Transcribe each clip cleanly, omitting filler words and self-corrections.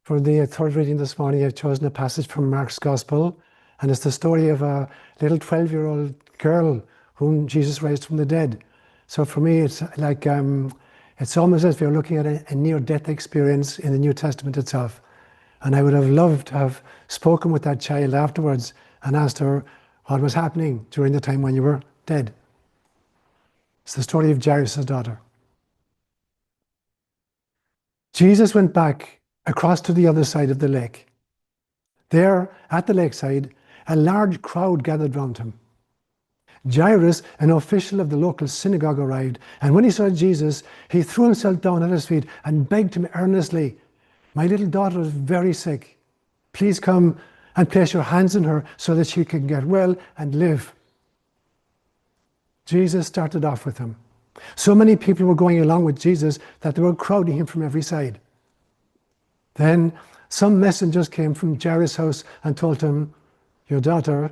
For the third reading this morning, I've chosen a passage from Mark's Gospel, and it's the story of a little 12-year-old girl whom Jesus raised from the dead. So for me, it's like it's almost as if you're looking at a near-death experience in the New Testament itself. And I would have loved to have spoken with that child afterwards and asked her what was happening during the time when you were dead. It's the story of Jairus' daughter. Jesus went back across to the other side of the lake. There, at the lakeside, a large crowd gathered round him. Jairus, an official of the local synagogue, arrived, and when he saw Jesus, he threw himself down at his feet and begged him earnestly, "My little daughter is very sick. Please come and place your hands on her so that she can get well and live." Jesus started off with him. So many people were going along with Jesus that they were crowding him from every side. Then some messengers came from Jairus' house and told him, "Your daughter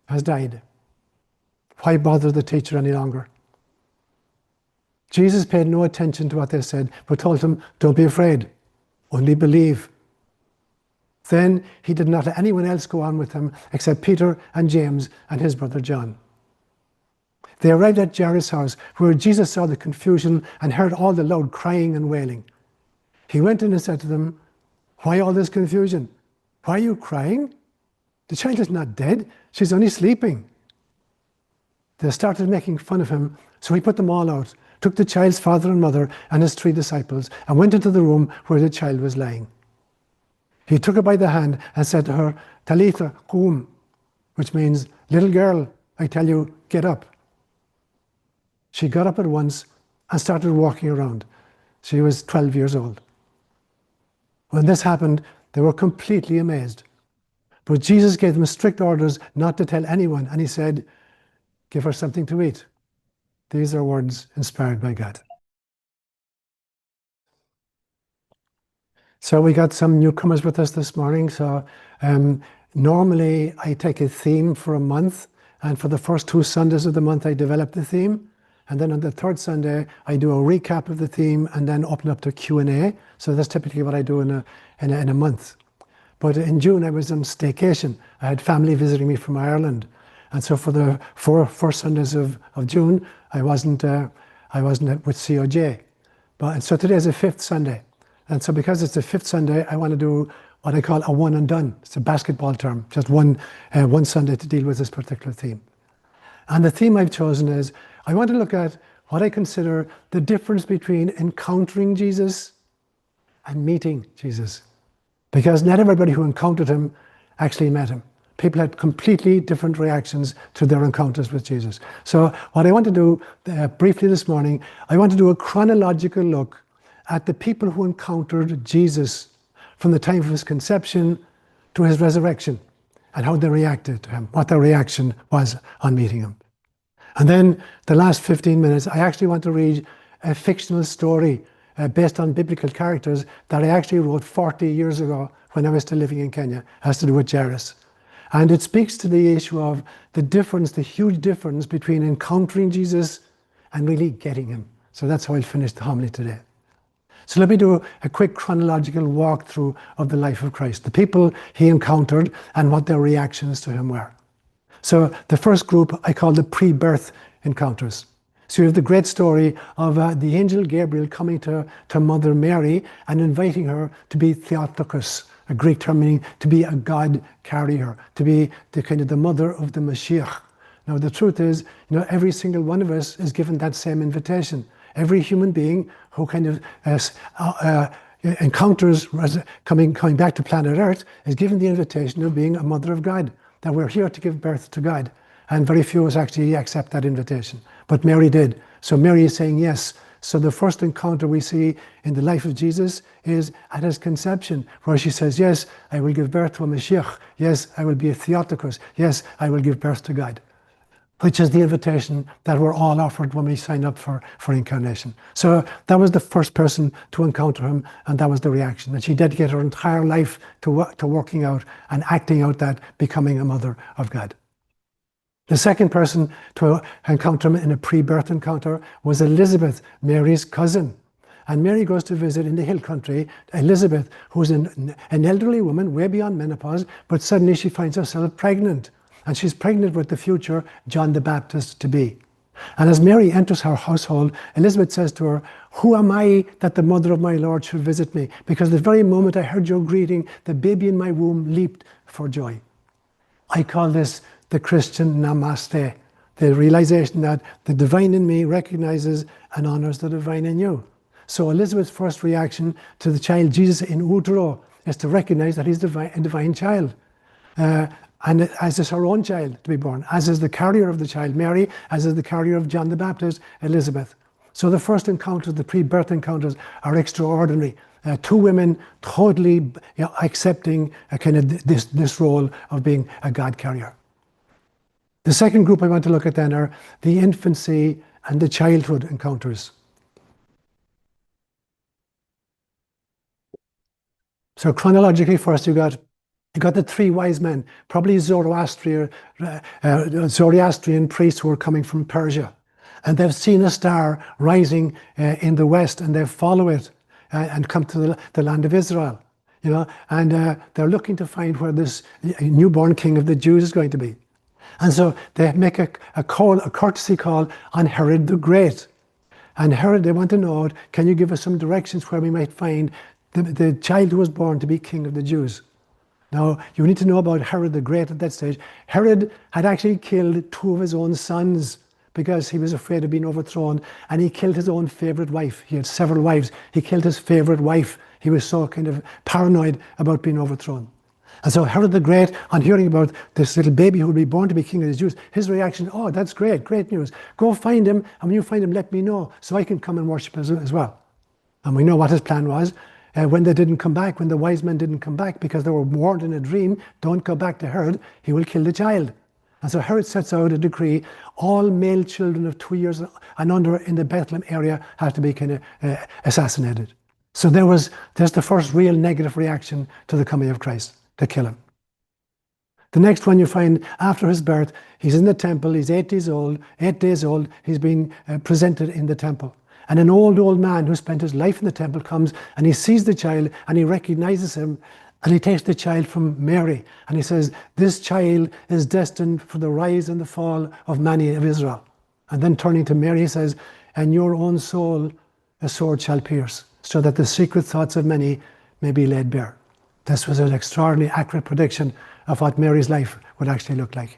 has died. Why bother the teacher any longer?" Jesus paid no attention to what they said, but told him, "Don't be afraid, only believe." Then he did not let anyone else go on with him except Peter and James and his brother John. They arrived at Jairus' house, where Jesus saw the confusion and heard all the loud crying and wailing. He went in and said to them, "Why all this confusion? Why are you crying? The child is not dead, she's only sleeping." They started making fun of him, so he put them all out, took the child's father and mother and his 3 disciples, and went into the room where the child was lying. He took her by the hand and said to her, "Talitha kum," which means, "Little girl, I tell you, get up." She got up at once and started walking around. She was 12 years old. When this happened, they were completely amazed. But Jesus gave them strict orders not to tell anyone, and he said, "Give her something to eat." These are words inspired by God. So we got some newcomers with us this morning. So normally I take a theme for a month, and for the first 2 Sundays of the month I develop the theme. And then on the 3rd Sunday, I do a recap of the theme and then open up to Q&A. So that's typically what I do in a month. But in June, I was on staycation. I had family visiting me from Ireland. And so for the 4 first Sundays of June, I wasn't with COJ. And so today is the 5th Sunday. And so because it's the 5th Sunday, I want to do what I call a one and done. It's a basketball term, just one Sunday to deal with this particular theme. And the theme I've chosen is, I want to look at what I consider the difference between encountering Jesus and meeting Jesus. Because not everybody who encountered him actually met him. People had completely different reactions to their encounters with Jesus. So what I want to do briefly this morning, I want to do a chronological look at the people who encountered Jesus from the time of his conception to his resurrection, and how they reacted to him, what their reaction was on meeting him. And then the last 15 minutes, I actually want to read a fictional story based on biblical characters that I actually wrote 40 years ago when I was still living in Kenya. It has to do with Jairus. And it speaks to the issue of the difference, the huge difference between encountering Jesus and really getting him. So that's how I'll finish the homily today. So let me do a quick chronological walkthrough of the life of Christ, the people he encountered and what their reactions to him were. So the first group I call the pre-birth encounters. So you have the great story of the angel Gabriel coming to Mother Mary and inviting her to be Theotokos, a Greek term meaning to be a God carrier, to be the mother of the Mashiach. Now the truth is, every single one of us is given that same invitation. Every human being who encounters coming back to planet Earth is given the invitation of being a mother of God, that we're here to give birth to God. And very few of us actually accept that invitation. But Mary did. So Mary is saying yes. So the first encounter we see in the life of Jesus is at his conception, where she says, yes, I will give birth to a Mashiach. Yes, I will be a Theotokos. Yes, I will give birth to God. Which is the invitation that we're all offered when we sign up for incarnation. So that was the first person to encounter him, and that was the reaction. And she dedicated her entire life to working out and acting out that, becoming a mother of God. The second person to encounter him in a pre-birth encounter was Elizabeth, Mary's cousin. And Mary goes to visit in the hill country Elizabeth, who's an elderly woman, way beyond menopause, but suddenly she finds herself pregnant. And she's pregnant with the future John the Baptist to be. And as Mary enters her household, Elizabeth says to her, "Who am I that the mother of my Lord should visit me? Because the very moment I heard your greeting, the baby in my womb leaped for joy." I call this the Christian namaste, the realization that the divine in me recognizes and honors the divine in you. So Elizabeth's first reaction to the child Jesus in utero is to recognize that he's a divine child. And as is her own child to be born, as is the carrier of the child, Mary, as is the carrier of John the Baptist, Elizabeth. So the first encounters, the pre-birth encounters, are extraordinary. Two women totally accepting kind of this role of being a God carrier. The second group I want to look at then are the infancy and the childhood encounters. So chronologically, first you got the three wise men, probably Zoroastrian priests who were coming from Persia. And they've seen a star rising in the west, and they follow it and come to the land of Israel. And they're looking to find where this newborn king of the Jews is going to be. And so they make a courtesy call on Herod the Great. And Herod, they want to know, can you give us some directions where we might find the child who was born to be king of the Jews? Now, you need to know about Herod the Great at that stage. Herod had actually killed two of his own sons because he was afraid of being overthrown, and he killed his own favorite wife. He had several wives. He killed his favorite wife. He was so kind of paranoid about being overthrown. And so Herod the Great, on hearing about this little baby who would be born to be king of the Jews, his reaction, "Oh, that's great news. Go find him, and when you find him, let me know so I can come and worship as well." And we know what his plan was. When they didn't come back, when the wise men didn't come back because they were warned in a dream, "Don't go back to Herod, he will kill the child." And so Herod sets out a decree, all male children of 2 years and under in the Bethlehem area have to be kind of assassinated. So there's the first real negative reaction to the coming of Christ, to kill him. The next one you find after his birth, he's in the temple, he's 8 days old, he's being presented in the temple. And an old man who spent his life in the temple comes and he sees the child and he recognizes him, and he takes the child from Mary and he says, "This child is destined for the rise and the fall of many of Israel." And then turning to Mary, he says, "And your own soul a sword shall pierce, so that the secret thoughts of many may be laid bare." This was an extraordinarily accurate prediction of what Mary's life would actually look like.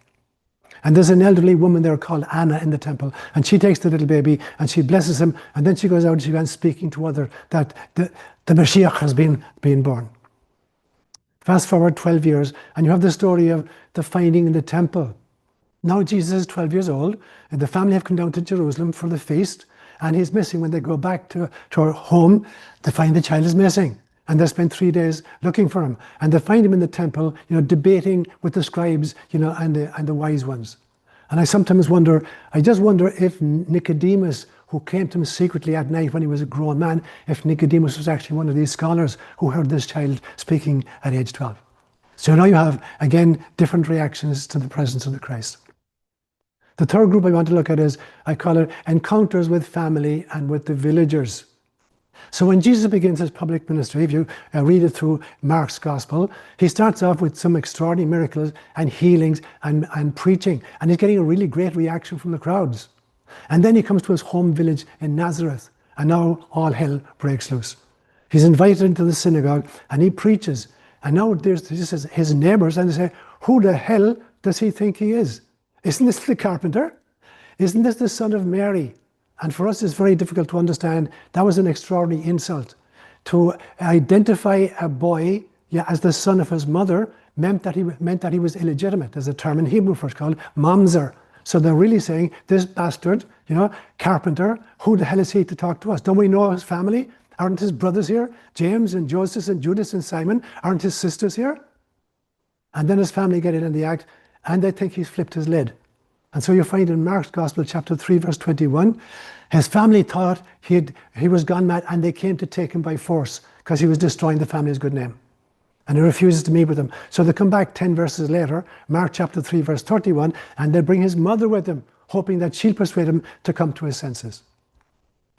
And there's an elderly woman there called Anna in the temple, and she takes the little baby and she blesses him, and then she goes out and she begins speaking to others that the Mashiach has been born. Fast forward 12 years, and you have the story of the finding in the temple. Now Jesus is 12 years old, and the family have come down to Jerusalem for the feast, and he's missing. When they go back to our home, they find the child is missing. And they spend 3 days looking for him. And they find him in the temple, debating with the scribes, and the wise ones. And I sometimes wonder, if Nicodemus, who came to him secretly at night when he was a grown man, if Nicodemus was actually one of these scholars who heard this child speaking at age 12. So now you have, again, different reactions to the presence of the Christ. The third group I want to look at is, I call it encounters with family and with the villagers. So when Jesus begins his public ministry, if you read it through Mark's gospel, he starts off with some extraordinary miracles and healings and preaching, and he's getting a really great reaction from the crowds. And then he comes to his home village in Nazareth, and now all hell breaks loose. He's invited into the synagogue and he preaches, and now there's his neighbors, and they say, "Who the hell does he think he is? Isn't this the carpenter? Isn't this the son of Mary?" And for us, it's very difficult to understand. That was an extraordinary insult. To identify a boy as the son of his mother meant that he was illegitimate. There's a term in Hebrew for it called mamzer. So they're really saying, this bastard, carpenter, who the hell is he to talk to us? Don't we know his family? Aren't his brothers here? James and Joseph and Judas and Simon, aren't his sisters here? And then his family get in the act, and they think he's flipped his lid. And so you find in Mark's Gospel, chapter 3, verse 21, his family thought he was gone mad, and they came to take him by force because he was destroying the family's good name. And he refuses to meet with them. So they come back 10 verses later, Mark chapter 3, verse 31, and they bring his mother with him, hoping that she'll persuade him to come to his senses.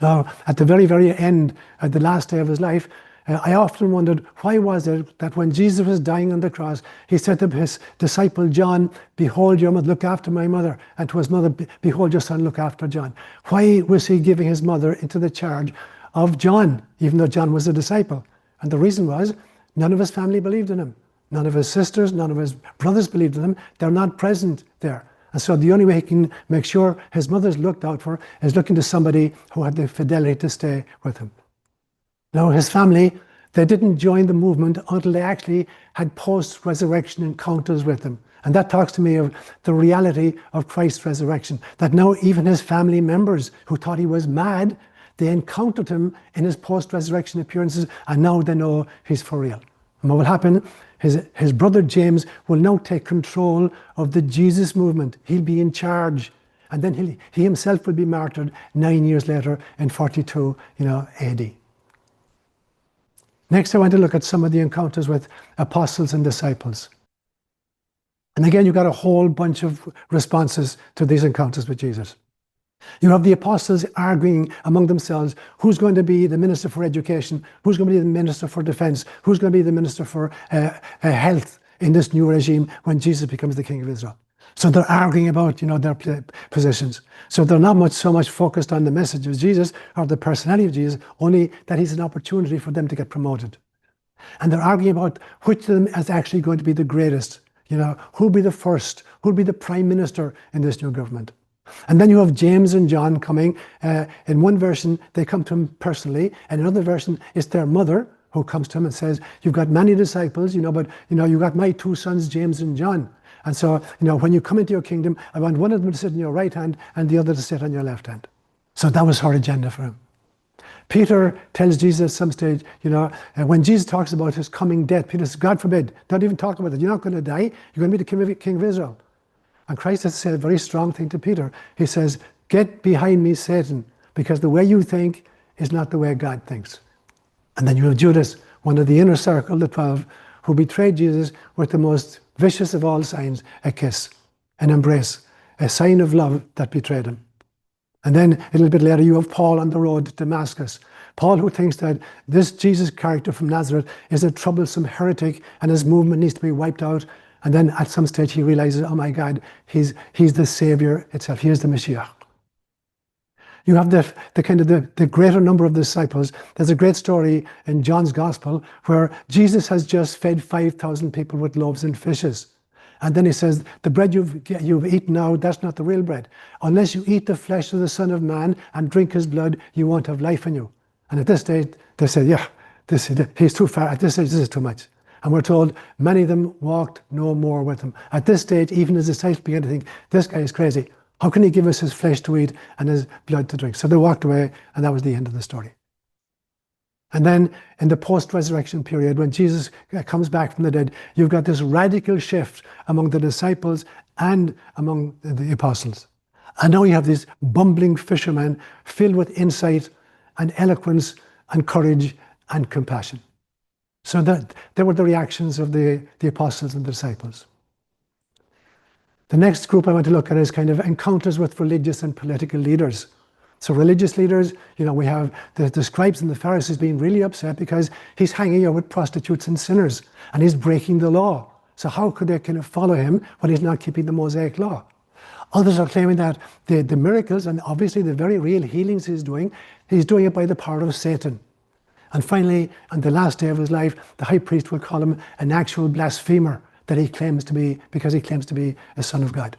Now, at the very, very end, at the last day of his life, I often wondered, why was it that when Jesus was dying on the cross, he said to his disciple John, "Behold your mother, look after my mother," and to his mother, "Behold your son, look after John." Why was he giving his mother into the charge of John, even though John was a disciple? And the reason was, none of his family believed in him. None of his sisters, none of his brothers believed in him. They're not present there. And so the only way he can make sure his mother's looked out for is looking to somebody who had the fidelity to stay with him. Now, his family, they didn't join the movement until they actually had post-resurrection encounters with him. And that talks to me of the reality of Christ's resurrection, that now even his family members who thought he was mad, they encountered him in his post-resurrection appearances, and now they know he's for real. And what will happen, his brother James will now take control of the Jesus movement. He'll be in charge. And then he himself will be martyred 9 years later in 42 AD. Next, I want to look at some of the encounters with apostles and disciples. And again, you've got a whole bunch of responses to these encounters with Jesus. You have the apostles arguing among themselves, who's going to be the minister for education, who's going to be the minister for defense, who's going to be the minister for health in this new regime when Jesus becomes the king of Israel. So they're arguing about their positions. So they're not so much focused on the message of Jesus or the personality of Jesus, only that he's an opportunity for them to get promoted. And they're arguing about which of them is actually going to be the greatest. Who'll be the first, who'll be the prime minister in this new government. And then you have James and John coming. In one version, they come to him personally. And in another version, it's their mother who comes to him and says, "You've got many disciples, but you've got my two sons, James and John. And so, when you come into your kingdom, I want one of them to sit on your right hand and the other to sit on your left hand." So that was her agenda for him. Peter tells Jesus at some stage, when Jesus talks about his coming death, Peter says, "God forbid, don't even talk about it. You're not going to die. You're going to be the king of Israel." And Christ has said a very strong thing to Peter. He says, "Get behind me, Satan, because the way you think is not the way God thinks." And then you have Judas, one of the inner circle, the 12, who betrayed Jesus with the most vicious of all signs, a kiss, an embrace, a sign of love that betrayed him. And then a little bit later, you have Paul on the road to Damascus. Paul, who thinks that this Jesus character from Nazareth is a troublesome heretic and his movement needs to be wiped out. And then at some stage he realizes, oh my God, he's the Savior itself. He is the Messiah. You have the greater number of disciples. There's a great story in John's Gospel where Jesus has just fed 5,000 people with loaves and fishes. And then he says, the bread you've eaten now, that's not the real bread. Unless you eat the flesh of the Son of Man and drink his blood, you won't have life in you. And at this stage, they said, yeah, he's too far. At this stage, this is too much. And we're told many of them walked no more with him. At this stage, even his disciples began to think, this guy is crazy. How can he give us his flesh to eat and his blood to drink? So they walked away, and that was the end of the story. And then in the post-resurrection period, when Jesus comes back from the dead, you've got this radical shift among the disciples and among the apostles. And now you have these bumbling fishermen filled with insight and eloquence and courage and compassion. So that they were the reactions of the apostles and the disciples. The next group I want to look at is kind of encounters with religious and political leaders. So religious leaders, we have the scribes and the Pharisees being really upset because he's hanging out with prostitutes and sinners and he's breaking the law. So how could they kind of follow him when he's not keeping the Mosaic law? Others are claiming that the miracles and obviously the very real healings he's doing it by the power of Satan. And finally, on the last day of his life, the high priest will call him an actual blasphemer that he claims to be, because he claims to be a son of God.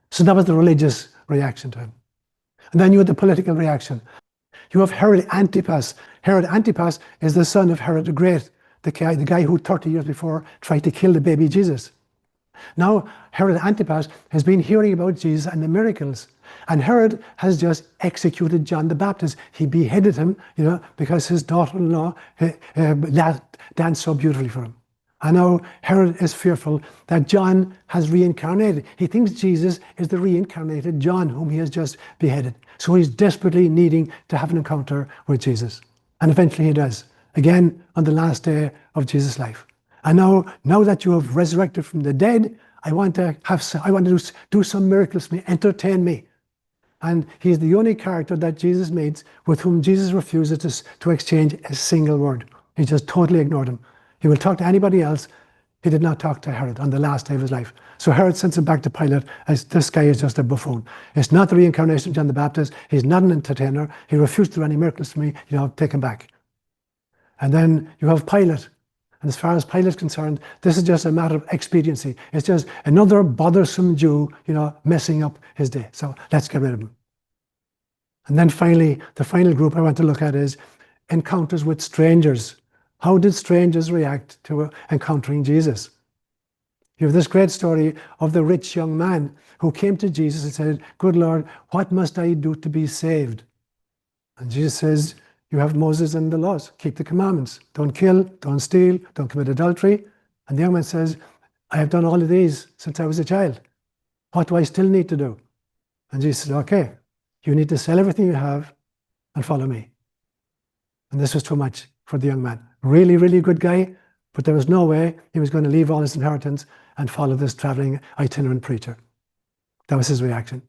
So that was the religious reaction to him. And then you have the political reaction. You have Herod Antipas. Herod Antipas is the son of Herod the Great, the guy who 30 years before tried to kill the baby Jesus. Now, Herod Antipas has been hearing about Jesus and the miracles. And Herod has just executed John the Baptist. He beheaded him, because his daughter-in-law danced so beautifully for him. And now Herod is fearful that John has reincarnated. He thinks Jesus is the reincarnated John whom he has just beheaded. So he's desperately needing to have an encounter with Jesus. And eventually he does, again on the last day of Jesus' life. And now that you have resurrected from the dead, I want to do some miracles for me, entertain me. And he's the only character that Jesus meets with whom Jesus refuses to exchange a single word. He just totally ignored him. He will talk to anybody else. He did not talk to Herod on the last day of his life. So Herod sends him back to Pilate as this guy is just a buffoon. It's not the reincarnation of John the Baptist. He's not an entertainer. He refused to do any miracles to me. Take him back. And then you have Pilate. And as far as Pilate's concerned, this is just a matter of expediency. It's just another bothersome Jew, messing up his day. So let's get rid of him. And then finally, the final group I want to look at is encounters with strangers. How did strangers react to encountering Jesus? You have this great story of the rich young man who came to Jesus and said, "Good Lord, what must I do to be saved?" And Jesus says, "You have Moses and the laws. Keep the commandments. Don't kill, don't steal, don't commit adultery." And the young man says, "I have done all of these since I was a child. What do I still need to do?" And Jesus said, "Okay, you need to sell everything you have and follow me." And this was too much for the young man. Really, really good guy, but there was no way he was going to leave all his inheritance and follow this traveling itinerant preacher. That was his reaction.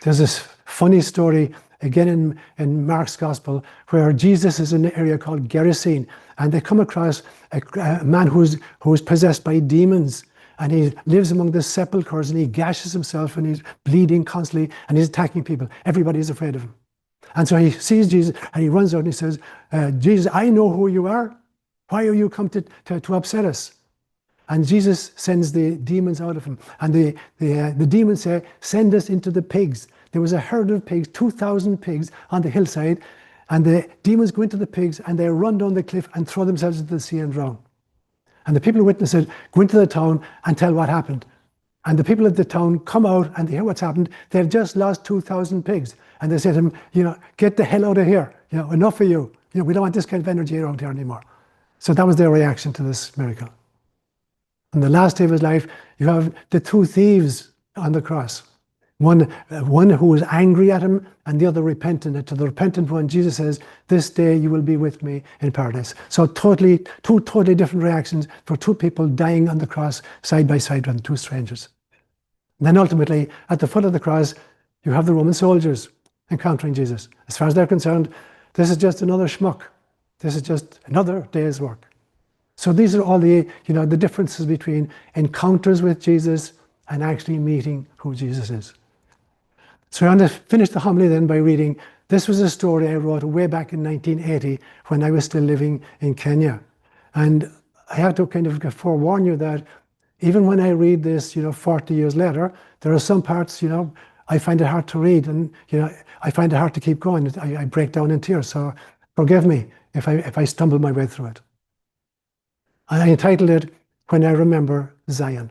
There's this funny story again in Mark's Gospel where Jesus is in an area called Gerasene, and they come across a man who's possessed by demons, and he lives among the sepulchres, and he gashes himself, and he's bleeding constantly, and he's attacking people. Everybody's afraid of him. And so he sees Jesus, and he runs out and he says, "Jesus, I know who you are. Why are you come to upset us?" And Jesus sends the demons out of him. And the demons say, "Send us into the pigs." There was a herd of pigs, 2,000 pigs on the hillside. And the demons go into the pigs and they run down the cliff and throw themselves into the sea and drown. And the people who witnessed it go into the town and tell what happened. And the people of the town come out and they hear what's happened. They've just lost 2,000 pigs. And they say to him, "Get the hell out of here. Enough of you. We don't want this kind of energy around here anymore." So that was their reaction to this miracle. On the last day of his life, you have the two thieves on the cross. One who was angry at him and the other repentant. And to the repentant one, Jesus says, "This day you will be with me in paradise." So two totally different reactions for two people dying on the cross side by side with two strangers. And then ultimately, at the foot of the cross, you have the Roman soldiers encountering Jesus. As far as they're concerned, this is just another schmuck. This is just another day's work. So these are all the differences between encounters with Jesus and actually meeting who Jesus is. So I'm going to finish the homily then by reading, this was a story I wrote way back in 1980 when I was still living in Kenya. And I have to kind of forewarn you that even when I read this, 40 years later, there are some parts, I find it hard to read, and I find it hard to keep going. I break down in tears. So forgive me if I stumble my way through it. And I entitled it, "When I Remember Zion."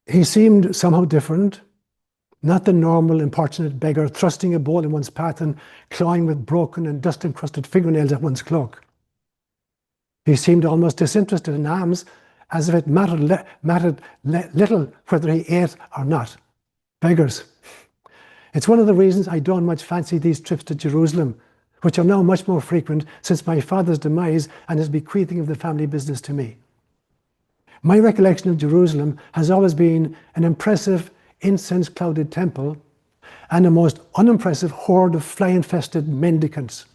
He seemed somehow different, not the normal importunate beggar thrusting a bowl in one's path and clawing with broken and dust-encrusted fingernails at one's cloak. He seemed almost disinterested in alms, as if it mattered little whether he ate or not. Beggars. It's one of the reasons I don't much fancy these trips to Jerusalem, which are now much more frequent since my father's demise and his bequeathing of the family business to me. My recollection of Jerusalem has always been an impressive, incense-clouded temple and a most unimpressive horde of fly-infested mendicants.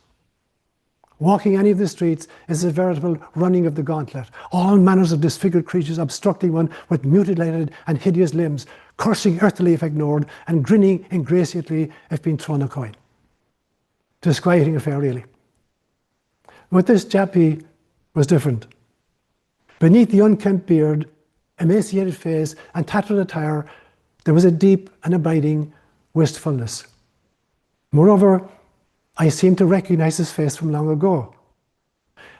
Walking any of the streets is a veritable running of the gauntlet. All manners of disfigured creatures obstructing one with mutilated and hideous limbs, cursing earthily if ignored, and grinning ingratiately if being thrown a coin. Disquieting affair, really. With this chappie was different. Beneath the unkempt beard, emaciated face, and tattered attire, there was a deep and abiding wistfulness. Moreover, I seemed to recognize his face from long ago.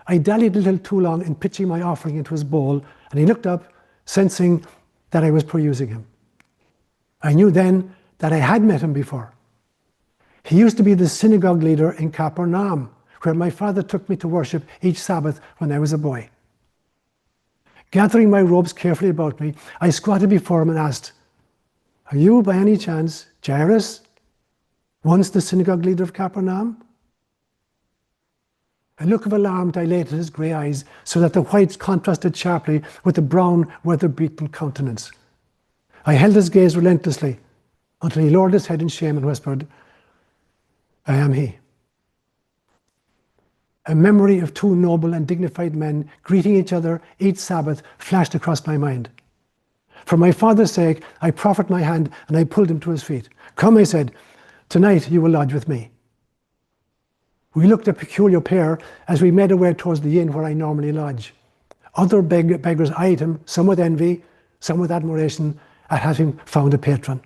I dallied a little too long in pitching my offering into his bowl, and he looked up, sensing that I was perusing him. I knew then that I had met him before. He used to be the synagogue leader in Capernaum, where my father took me to worship each Sabbath when I was a boy. Gathering my robes carefully about me, I squatted before him and asked, "Are you by any chance Jairus, once the synagogue leader of Capernaum?" A look of alarm dilated his grey eyes so that the whites contrasted sharply with the brown, weather-beaten countenance. I held his gaze relentlessly until he lowered his head in shame and whispered, "I am he." A memory of two noble and dignified men greeting each other each Sabbath flashed across my mind. For my father's sake, I proffered my hand and I pulled him to his feet. "Come," I said, "tonight you will lodge with me." We looked a peculiar pair as we made our way towards the inn where I normally lodge. Other beggars eyed him, some with envy, some with admiration, at having found a patron.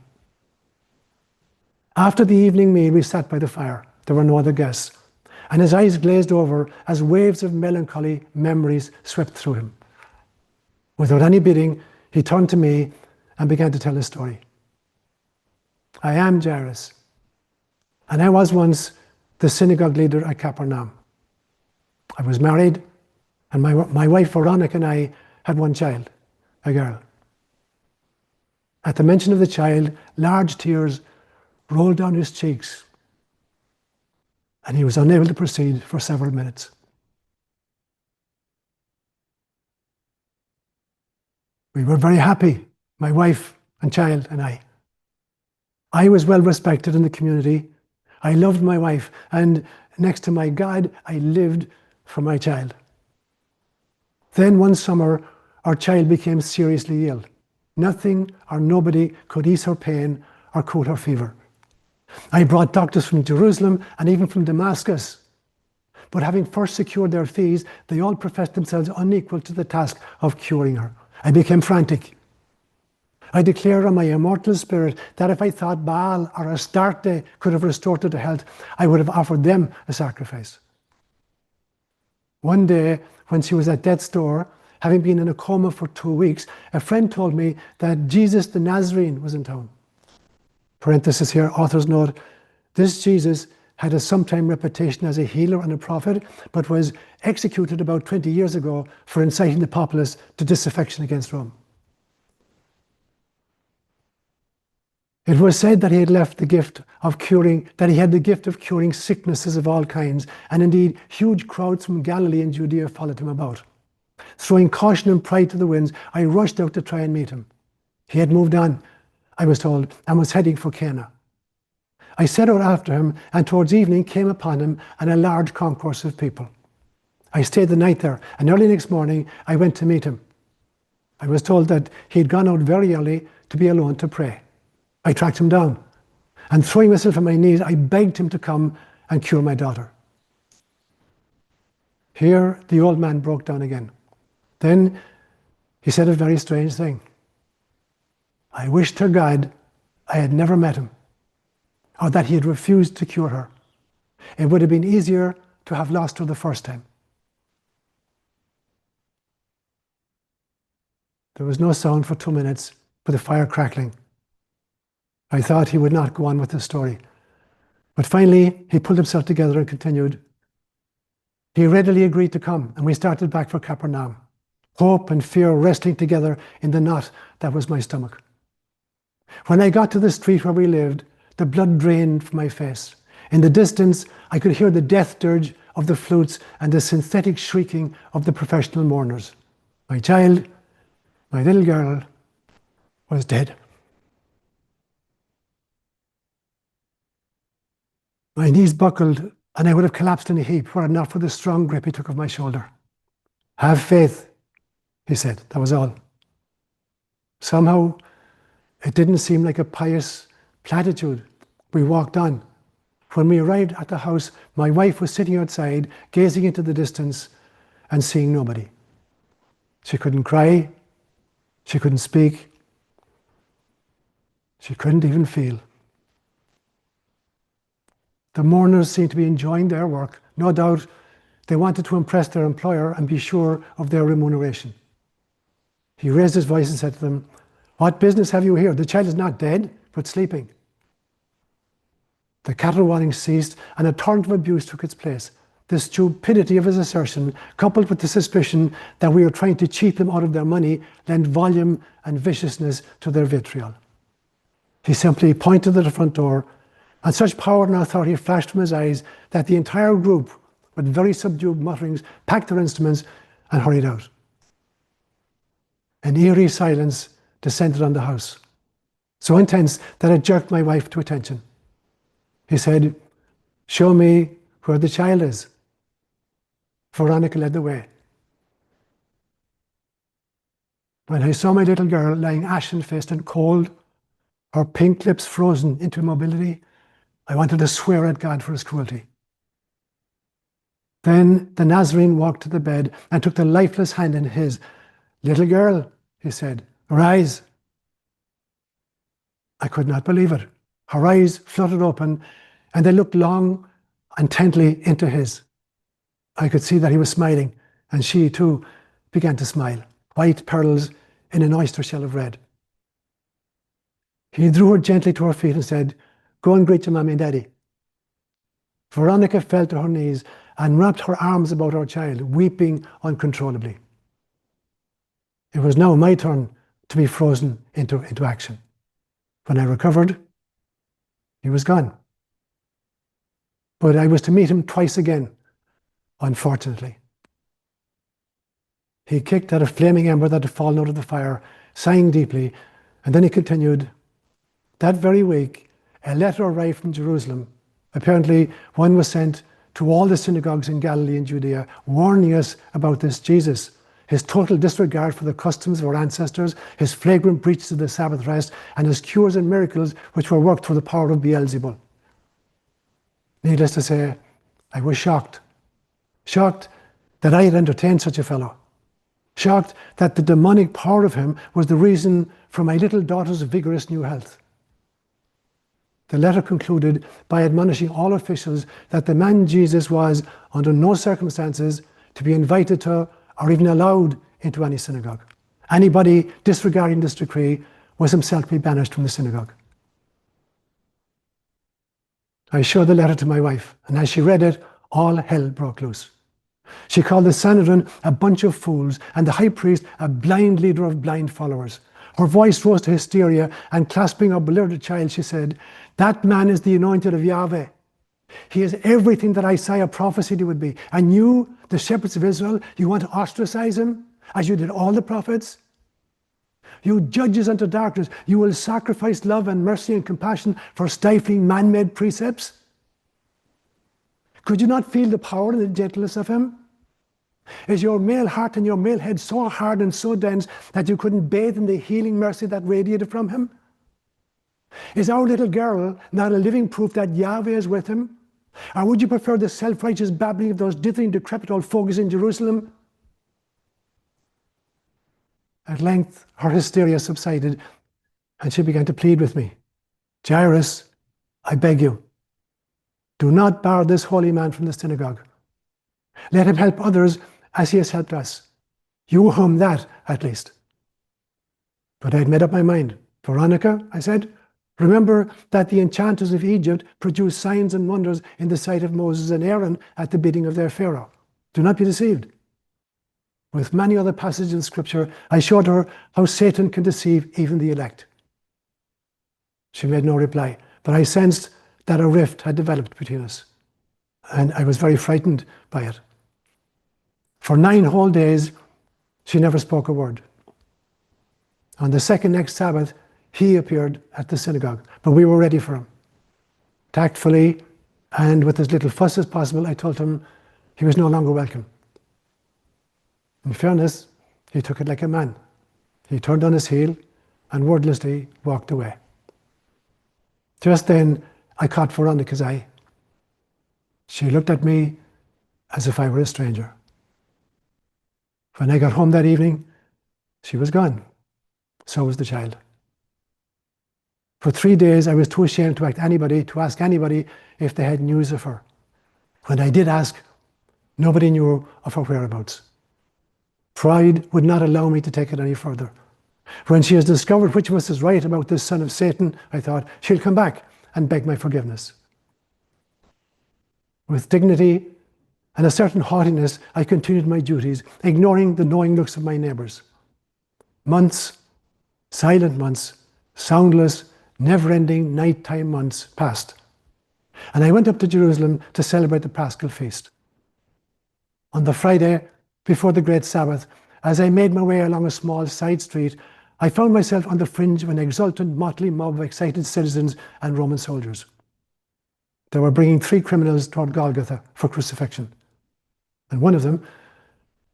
After the evening meal, we sat by the fire. There were no other guests, and his eyes glazed over as waves of melancholy memories swept through him. Without any bidding, he turned to me and began to tell his story. "I am Jairus, and I was once the synagogue leader at Capernaum. I was married, and my wife Veronica and I had one child, a girl. At the mention of the child, large tears rolled down his cheeks, and he was unable to proceed for several minutes. We were very happy, my wife and child and I. I was well respected in the community. I loved my wife, and next to my God, I lived for my child. Then one summer, our child became seriously ill. Nothing or nobody could ease her pain or cool her fever. I brought doctors from Jerusalem and even from Damascus. But having first secured their fees, they all professed themselves unequal to the task of curing her. I became frantic. I declared on my immortal spirit that if I thought Baal or Astarte could have restored her to health, I would have offered them a sacrifice. One day, when she was at death's door, having been in a coma for 2 weeks, a friend told me that Jesus the Nazarene was in town. Parenthesis here, author's note, this Jesus had a sometime reputation as a healer and a prophet, but was executed about 20 years ago for inciting the populace to disaffection against Rome. It was said that he had left the gift of curing, that he had the gift of curing sicknesses of all kinds, and indeed huge crowds from Galilee and Judea followed him about. Throwing caution and pride to the winds, I rushed out to try and meet him. He had moved on, I was told, and was heading for Cana. I set out after him, and towards evening came upon him and a large concourse of people. I stayed the night there, and early next morning I went to meet him. I was told that he had gone out very early to be alone to pray. I tracked him down, and throwing myself on my knees, I begged him to come and cure my daughter. Here the old man broke down again. Then he said a very strange thing. I wished to God I had never met him, or that he had refused to cure her. It would have been easier to have lost her the first time. There was no sound for 2 minutes, but the fire crackling. I thought he would not go on with the story. But finally, he pulled himself together and continued. He readily agreed to come, and we started back for Capernaum, hope and fear wrestling together in the knot that was my stomach. When I got to the street where we lived, the blood drained from my face. In the distance, I could hear the death dirge of the flutes and the synthetic shrieking of the professional mourners. My child, my little girl, was dead. My knees buckled, and I would have collapsed in a heap were it not for the strong grip he took of my shoulder. Have faith, he said. That was all. Somehow, it didn't seem like a pious platitude. We walked on. When we arrived at the house, my wife was sitting outside, gazing into the distance and seeing nobody. She couldn't cry. She couldn't speak. She couldn't even feel. The mourners seemed to be enjoying their work. No doubt they wanted to impress their employer and be sure of their remuneration. He raised his voice and said to them, "What business have you here? The child is not dead, but sleeping." The caterwauling ceased, and a torrent of abuse took its place. The stupidity of his assertion, coupled with the suspicion that we were trying to cheat them out of their money, lent volume and viciousness to their vitriol. He simply pointed to the front door, and such power and authority flashed from his eyes that the entire group, with very subdued mutterings, packed their instruments and hurried out. An eerie silence descended on the house. so intense that it jerked my wife to attention. He said, "Show me where the child is." Veronica led the way. When I saw my little girl lying ashen-faced and cold, her pink lips frozen into immobility, I wanted to swear at God for his cruelty. Then the Nazarene walked to the bed and took the lifeless hand in his. "Little girl," he said, "arise." I could not believe it. Her eyes fluttered open, and they looked long, intently into his. I could see that he was smiling, and she, too, began to smile, white pearls in an oyster shell of red. He drew her gently to her feet and said, "Go and greet your mommy and daddy." Veronica fell to her knees and wrapped her arms about our child, weeping uncontrollably. It was now my turn to be frozen into action. When I recovered, he was gone. But I was to meet him twice again, unfortunately. He kicked at a flaming ember that had fallen out of the fire, sighing deeply, and then he continued, "That very week, a letter arrived from Jerusalem. Apparently, one was sent to all the synagogues in Galilee and Judea, warning us about this Jesus, his total disregard for the customs of our ancestors, his flagrant breaches of the Sabbath rest, and his cures and miracles which were worked through the power of Beelzebul." Needless to say, I was shocked. Shocked that I had entertained such a fellow. Shocked that the demonic power of him was the reason for my little daughter's vigorous new health. The letter concluded by admonishing all officials that the man Jesus was, under no circumstances, to be invited to or even allowed into any synagogue. Anybody disregarding this decree was himself to be banished from the synagogue. I showed the letter to my wife, and as she read it, all hell broke loose. She called the Sanhedrin a bunch of fools and the high priest a blind leader of blind followers. Her voice rose to hysteria, and clasping her beloved child, she said, "That man is the anointed of Yahweh. He is everything that Isaiah prophesied he would be. And you, the shepherds of Israel, you want to ostracize him, as you did all the prophets? You judges unto darkness, you will sacrifice love and mercy and compassion for stifling man-made precepts? Could you not feel the power and the gentleness of him? Is your male heart and your male head so hard and so dense that you couldn't bathe in the healing mercy that radiated from him? Is our little girl not a living proof that Yahweh is with him? Or would you prefer the self-righteous babbling of those dithering, decrepit old fogies in Jerusalem?" At length, her hysteria subsided, and she began to plead with me. "Jairus, I beg you, do not bar this holy man from the synagogue. Let him help others as he has helped us. You owe him that, at least." But I had made up my mind. "Veronica," I said, "remember that the enchanters of Egypt produced signs and wonders in the sight of Moses and Aaron at the bidding of their Pharaoh. Do not be deceived." With many other passages of Scripture, I showed her how Satan can deceive even the elect. She made no reply, but I sensed that a rift had developed between us, and I was very frightened by it. For 9 whole days, she never spoke a word. On the second next Sabbath, he appeared at the synagogue, but we were ready for him. Tactfully, and with as little fuss as possible, I told him he was no longer welcome. In fairness, he took it like a man. He turned on his heel and wordlessly walked away. Just then, I caught Veronica's eye. She looked at me as if I were a stranger. When I got home that evening, she was gone. So was the child. For 3 days, I was too ashamed to ask anybody if they had news of her. When I did ask, nobody knew of her whereabouts. Pride would not allow me to take it any further. When she has discovered which of us is right about this son of Satan, I thought, she'll come back and beg my forgiveness. With dignity and a certain haughtiness, I continued my duties, ignoring the knowing looks of my neighbours. Months, silent months, soundless, never-ending nighttime months passed, and I went up to Jerusalem to celebrate the Paschal feast. On the Friday before the great Sabbath, as I made my way along a small side street, I found myself on the fringe of an exultant, motley mob of excited citizens and Roman soldiers. They were bringing 3 criminals toward Golgotha for crucifixion. And one of them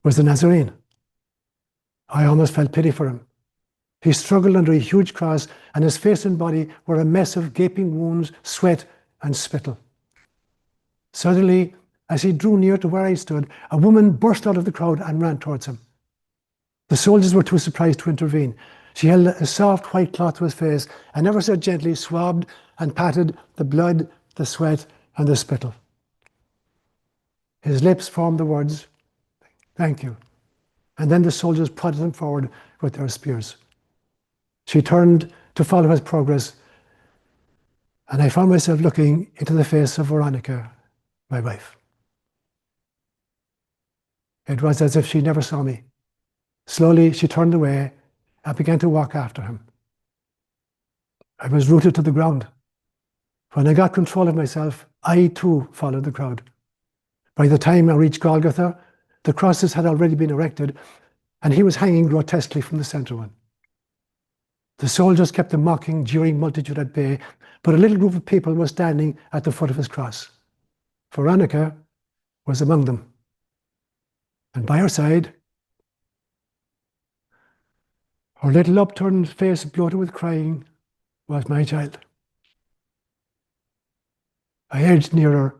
was the Nazarene. I almost felt pity for him. He struggled under a huge cross, and his face and body were a mess of gaping wounds, sweat, and spittle. Suddenly, as he drew near to where I stood, a woman burst out of the crowd and ran towards him. The soldiers were too surprised to intervene. She held a soft white cloth to his face and ever so gently swabbed and patted the blood, the sweat, and the spittle. His lips formed the words, "Thank you." And then the soldiers prodded him forward with their spears. She turned to follow his progress, and I found myself looking into the face of Veronica, my wife. It was as if she never saw me. Slowly, she turned away and began to walk after him. I was rooted to the ground. When I got control of myself, I too followed the crowd. By the time I reached Golgotha, the crosses had already been erected, and he was hanging grotesquely from the center one. The soldiers kept the mocking, jeering multitude at bay, but a little group of people was standing at the foot of his cross. Veronica was among them. And by her side, her little upturned face bloated with crying, was my child. I edged nearer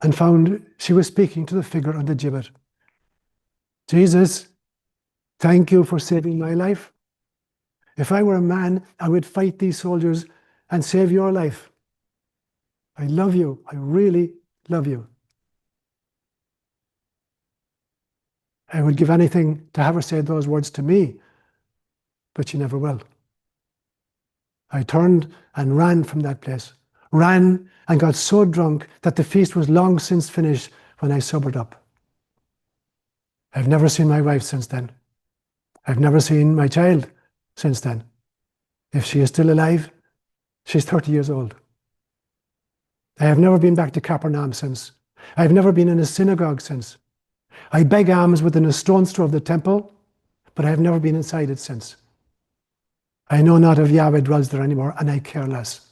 and found she was speaking to the figure on the gibbet. "Jesus, thank you for saving my life. If I were a man, I would fight these soldiers and save your life. I love you. I really love you." I would give anything to have her say those words to me, but she never will. I turned and ran from that place, ran and got so drunk that the feast was long since finished when I sobered up. I've never seen my wife since then. I've never seen my child since then. If she is still alive, she's 30 years old. I have never been back to Capernaum since. I have never been in a synagogue since. I beg alms within a stone's throw of the temple, but I have never been inside it since. I know not if Yahweh dwells there anymore, and I care less.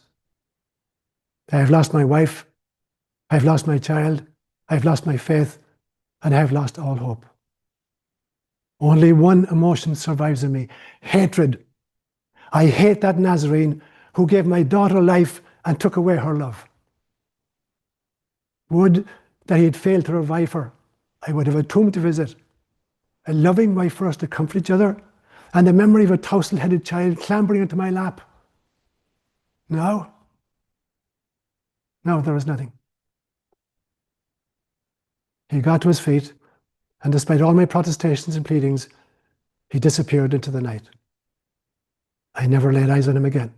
I have lost my wife, I have lost my child, I have lost my faith, and I have lost all hope. Only one emotion survives in me: hatred. I hate that Nazarene who gave my daughter life and took away her love. Would that he had failed to revive her. I would have a tomb to visit, a loving wife for us to comfort each other, and the memory of a tousle-headed child clambering into my lap. No, there is nothing. He got to his feet, and despite all my protestations and pleadings, he disappeared into the night. I never laid eyes on him again.